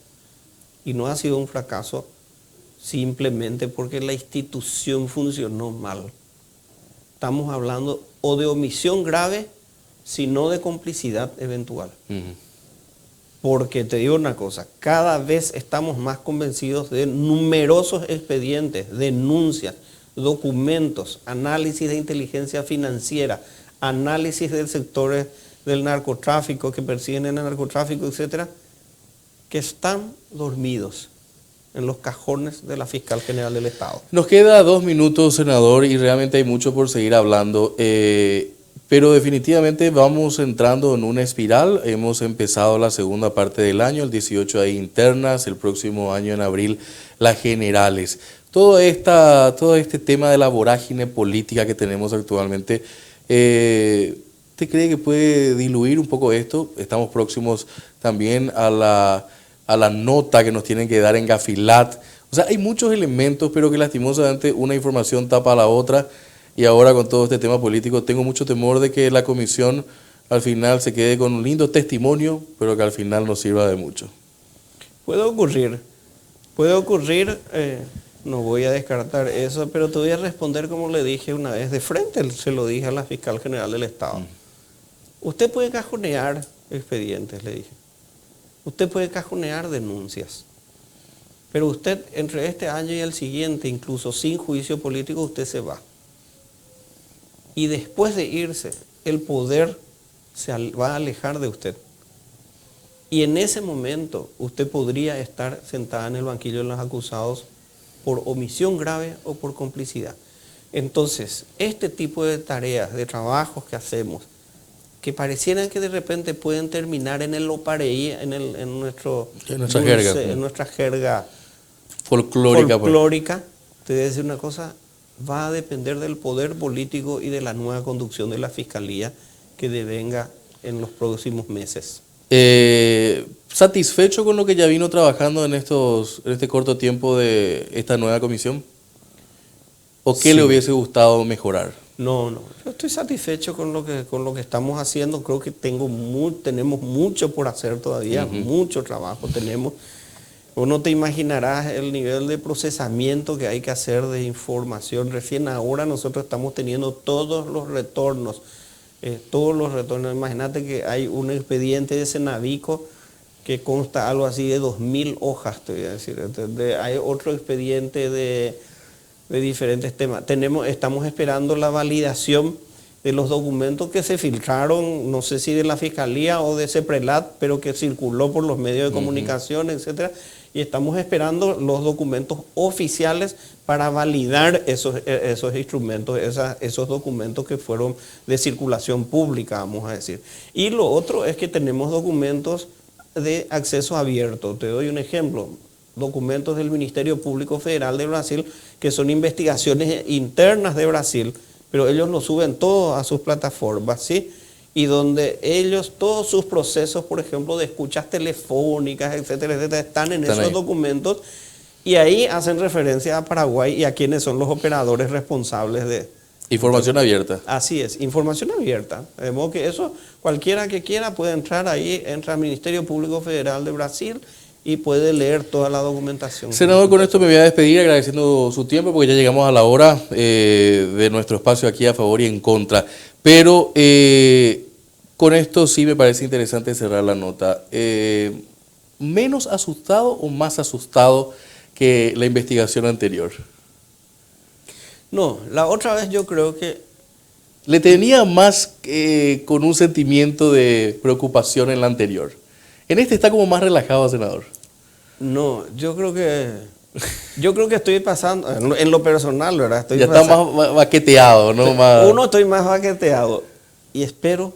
Y no ha sido un fracaso simplemente porque la institución funcionó mal. Estamos hablando o de omisión grave, sino de complicidad eventual. Porque te digo una cosa, cada vez estamos más convencidos de numerosos expedientes, denuncias, documentos, análisis de inteligencia financiera, análisis del sector del narcotráfico, que persiguen el narcotráfico, etcétera, que están dormidos en los cajones de la Fiscal General del Estado. Nos queda 2 minutos, senador, y realmente hay mucho por seguir hablando. Pero definitivamente vamos entrando en una espiral. Hemos empezado la segunda parte del año, el 18 hay internas, el próximo año en abril las generales. Todo este tema de la vorágine política que tenemos actualmente, ¿usted cree que puede diluir un poco esto? Estamos próximos también a la nota que nos tienen que dar en Gafilat. O sea, hay muchos elementos, pero que lastimosamente una información tapa a la otra. Y ahora con todo este tema político tengo mucho temor de que la comisión al final se quede con un lindo testimonio, pero que al final no sirva de mucho. Puede ocurrir, no voy a descartar eso, pero te voy a responder como le dije una vez, de frente se lo dije a la Fiscal General del Estado. Usted puede cajonear expedientes, le dije. Usted puede cajonear denuncias. Pero usted entre este año y el siguiente, incluso sin juicio político, usted se va. Y después de irse, el poder se va a alejar de usted. Y en ese momento usted podría estar sentada en el banquillo de los acusados por omisión grave o por complicidad. Entonces, este tipo de tareas, de trabajos que hacemos, que parecieran que de repente pueden terminar en el lopareí, en nuestra jerga folclórica, te voy a decir una cosa, va a depender del poder político y de la nueva conducción de la Fiscalía que devenga en los próximos meses. ¿Satisfecho con lo que ya vino trabajando en este corto tiempo de esta nueva comisión? ¿O qué le hubiese gustado mejorar? No, yo estoy satisfecho con lo que estamos haciendo. Creo que tenemos mucho por hacer todavía, mucho trabajo tenemos. Vos no te imaginarás el nivel de procesamiento que hay que hacer de información. Recién ahora nosotros estamos teniendo todos los retornos. Imagínate que hay un expediente de Senavico que consta algo así de 2.000 hojas, te voy a decir. Hay otro expediente de diferentes temas. Estamos esperando la validación de los documentos que se filtraron, no sé si de la Fiscalía o de Ceprelat, pero que circuló por los medios de comunicación, etcétera. Y estamos esperando los documentos oficiales para validar esos instrumentos, esos documentos que fueron de circulación pública, vamos a decir. Y lo otro es que tenemos documentos de acceso abierto. Te doy un ejemplo. Documentos del Ministerio Público Federal de Brasil, que son investigaciones internas de Brasil, pero ellos lo suben todo a sus plataformas, ¿sí? Y donde ellos, todos sus procesos, por ejemplo, de escuchas telefónicas, etcétera, etcétera, están en esos documentos, y ahí hacen referencia a Paraguay y a quienes son los operadores responsables de... Información abierta. Así es, información abierta. De modo que eso, cualquiera que quiera puede entrar ahí, entra al Ministerio Público Federal de Brasil y puede leer toda la documentación. Senador, con esto me voy a despedir agradeciendo su tiempo porque ya llegamos a la hora de nuestro espacio aquí a favor y en contra. Pero con esto sí me parece interesante cerrar la nota. ¿Menos asustado o más asustado que la investigación anterior? No, la otra vez yo creo que... Le tenía más con un sentimiento de preocupación en la anterior. En este está como más relajado, senador. No, yo creo que estoy pasando, en lo personal, ¿verdad? Estoy Ya está más baqueteado, ¿no? Uno, estoy más baqueteado y espero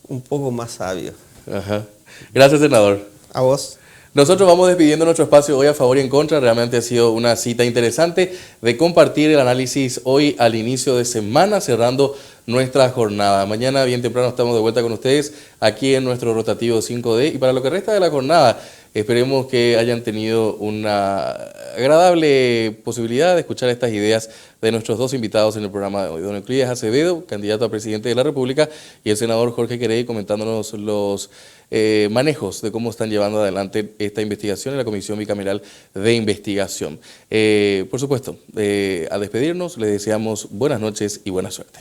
un poco más sabio. Ajá. Gracias, senador. A vos. Nosotros vamos despidiendo nuestro espacio hoy a favor y en contra. Realmente ha sido una cita interesante de compartir el análisis hoy al inicio de semana, cerrando nuestra jornada. Mañana bien temprano estamos de vuelta con ustedes aquí en nuestro rotativo 5D. Y para lo que resta de la jornada, esperemos que hayan tenido una agradable posibilidad de escuchar estas ideas de nuestros dos invitados en el programa de hoy. Don Euclides Acevedo, candidato a presidente de la República, y el senador Jorge Querey comentándonos los manejos de cómo están llevando adelante esta investigación en la Comisión Bicameral de Investigación. Por supuesto, al despedirnos, les deseamos buenas noches y buena suerte.